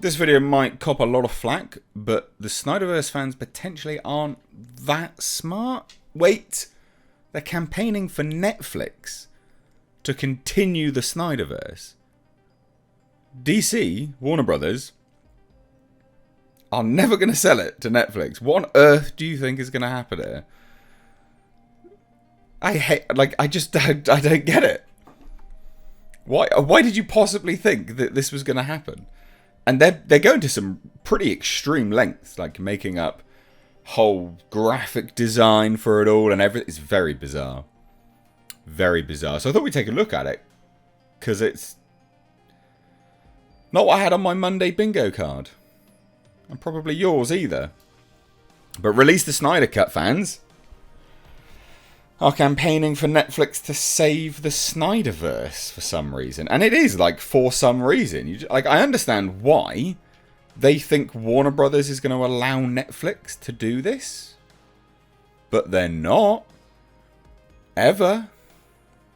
This video might cop a lot of flack, but the Snyderverse fans potentially aren't that smart. Wait, they're campaigning for Netflix to continue the Snyderverse. DC, Warner Brothers, are never going to sell it to Netflix. What on earth do you think is going to happen here? I don't get it. Why did you possibly think that this was going to happen? And they're going to some pretty extreme lengths, like making up whole graphic design for it all and everything. It's very bizarre. Very bizarre. So I thought we'd take a look at it, because it's not what I had on my Monday bingo card. And probably yours either. But release the Snyder Cut fans are campaigning for Netflix to save the Snyderverse for some reason. And it is, like, for some reason. I understand why they think Warner Brothers is going to allow Netflix to do this. But they're not. Ever.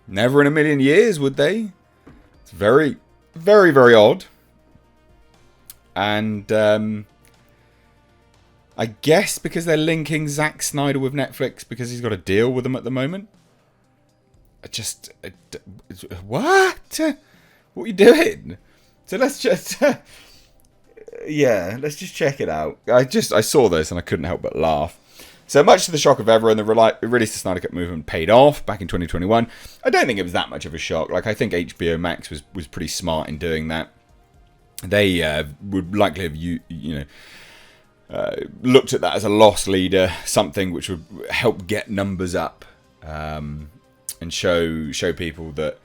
Never in a million years would they. It's very, very, very odd. And I guess because they're linking Zack Snyder with Netflix because he's got a deal with them at the moment. What? What are you doing? So let's just let's just check it out. I saw this and I couldn't help but laugh. So much to the shock of everyone, the release of the Snyder Cut movement paid off back in 2021. I don't think it was that much of a shock. Like, I think HBO Max was pretty smart in doing that. They would likely have looked at that as a loss leader, something which would help get numbers up, and show people that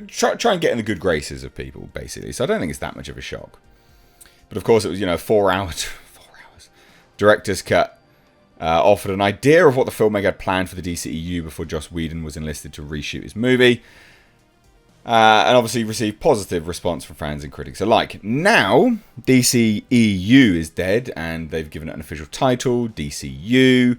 try and get in the good graces of people, basically. So I don't think it's that much of a shock. But of course, it was 4 hours director's cut. Offered an idea of what the filmmaker had planned for the DCEU before Joss Whedon was enlisted to reshoot his movie. And obviously received positive response from fans and critics alike. Now, DCEU is dead, and they've given it an official title, DCU,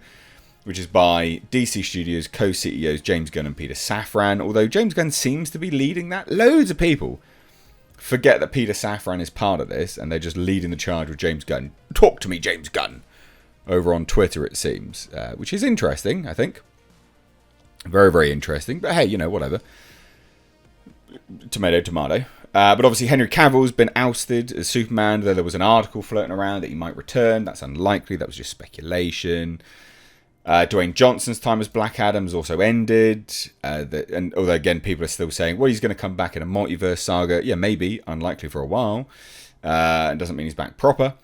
which is by DC Studios co-CEOs James Gunn and Peter Safran. Although James Gunn seems to be leading that. Loads of people forget that Peter Safran is part of this, and they're just leading the charge with James Gunn. Talk to me, James Gunn! Over on Twitter, it seems. Which is interesting, I think. Very, very interesting. But hey, whatever. Tomato, tomato. But obviously Henry Cavill's been ousted as Superman, though there was an article floating around that he might return. That's unlikely. That was just speculation. Dwayne Johnson's time as Black Adam has also ended. And although, again, people are still saying, well, he's going to come back in a multiverse saga. Yeah, maybe. Unlikely for a while. It doesn't mean he's back proper.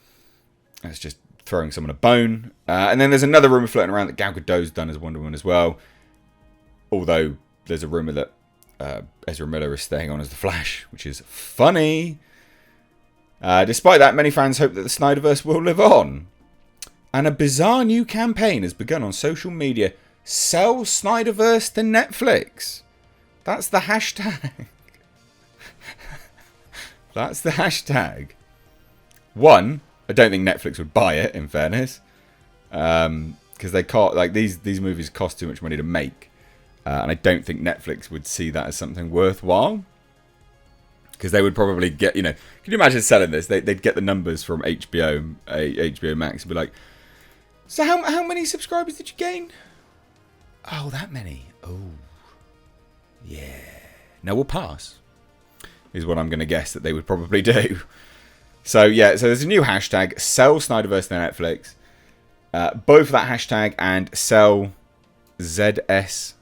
That's just throwing someone a bone. And then there's another rumour floating around that Gal Gadot's done as Wonder Woman as well. Although there's a rumour that Ezra Miller is staying on as the Flash, which is funny. Despite that, many fans hope that the Snyderverse will live on. And a bizarre new campaign has begun on social media. Sell Snyderverse to Netflix. That's the hashtag. That's the hashtag. One, I don't think Netflix would buy it, in fairness. Because they can't, like, these movies cost too much money to make. And I don't think Netflix would see that as something worthwhile. Because they would probably get, can you imagine selling this? They'd get the numbers from HBO Max and be like, so how many subscribers did you gain? Oh, that many. Oh, yeah. No, we'll pass. Is what I'm going to guess that they would probably do. So, yeah, so there's a new hashtag, sell Snyderverse to Netflix. Both that hashtag and sell ZSJL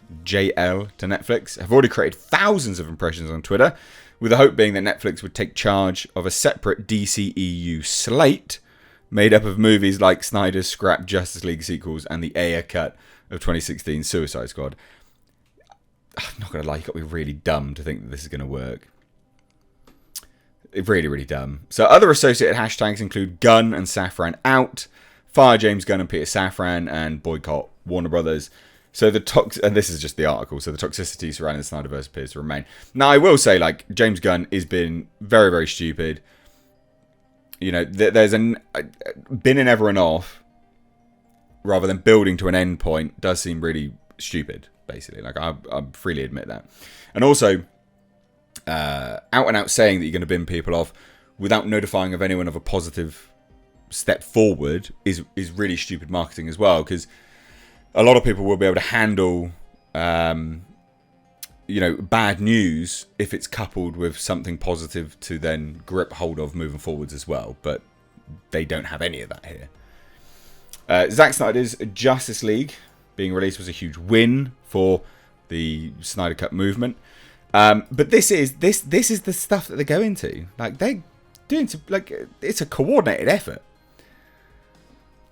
to Netflix have already created thousands of impressions on Twitter, with the hope being that Netflix would take charge of a separate DCEU slate made up of movies like Snyder's scrap Justice League sequels and the Ayer cut of 2016 Suicide Squad. I'm not going to lie, you've got to be really dumb to think that this is going to work. Really, really dumb. So other associated hashtags include Gunn and Safran out, fire James Gunn and Peter Safran, and boycott Warner Brothers. So and this is just the article, so the toxicity surrounding the Snyderverse appears to remain. Now, I will say, like, James Gunn has been very, very stupid. There's been an ever and off, rather than building to an end point, does seem really stupid, basically. Like, I freely admit that. And also, out and out saying that you're going to bin people off without notifying of anyone of a positive step forward is really stupid marketing as well, because a lot of people will be able to handle bad news if it's coupled with something positive to then grip hold of moving forwards as well, but they don't have any of that here. Zack Snyder's Justice League being released was a huge win for the Snyder Cut movement, but this is the stuff that they go into. Like, they're doing it's a coordinated effort.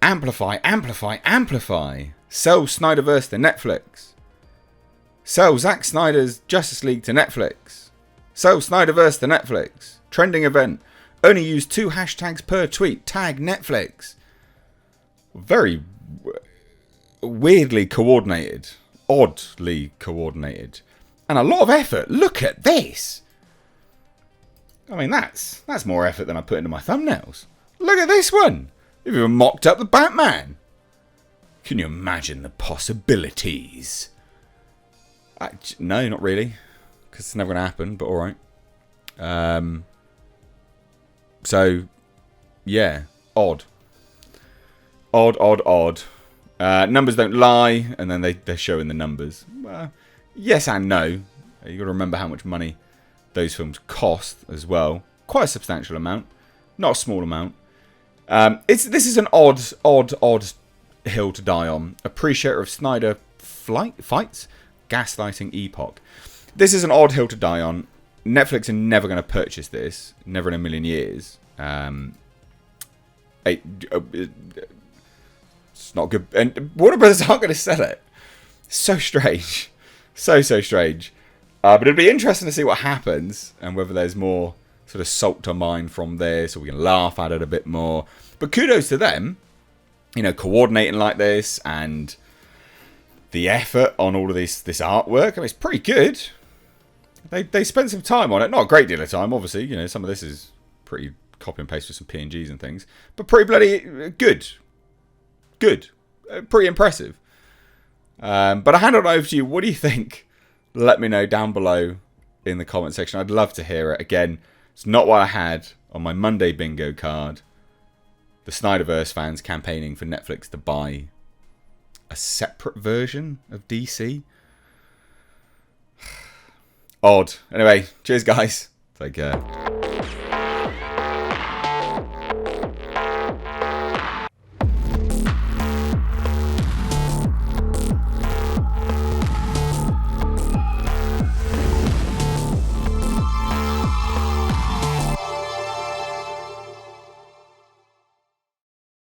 Amplify, amplify, amplify. Sell Snyderverse to Netflix. Sell Zack Snyder's Justice League to Netflix. Sell Snyderverse to Netflix. Trending event. Only use 2 hashtags per tweet. Tag Netflix. Very weirdly coordinated. Oddly coordinated. And a lot of effort. Look at this. I mean, that's more effort than I put into my thumbnails. Look at this one. They've even mocked up the Batman. Can you imagine the possibilities? No, not really, because it's never going to happen, but alright. So, yeah, odd. Odd. Numbers don't lie, and then they're showing the numbers. Well, yes and no. You've got to remember how much money those films cost as well. Quite a substantial amount, not a small amount. This is an odd hill to die on. Appreciator of Snyder fights, gaslighting epoch. This is an odd hill to die on. Netflix are never going to purchase this. Never in a million years. It's not good. And Warner Brothers aren't going to sell it. So strange. So strange. But it'd be interesting to see what happens and whether there's more sort of salt to mine from this, or we can laugh at it a bit more. But kudos to them, coordinating like this, and the effort on all of this artwork. I mean, it's pretty good. They spent some time on it. Not a great deal of time, obviously. Some of this is pretty copy and paste with some PNGs and things. But pretty bloody good. Good. Pretty impressive. But I hand it over to you. What do you think? Let me know down below in the comment section. I'd love to hear it. Again, it's not what I had on my Monday bingo card. The Snyderverse fans campaigning for Netflix to buy a separate version of DC. Odd. Anyway, cheers guys. Take care.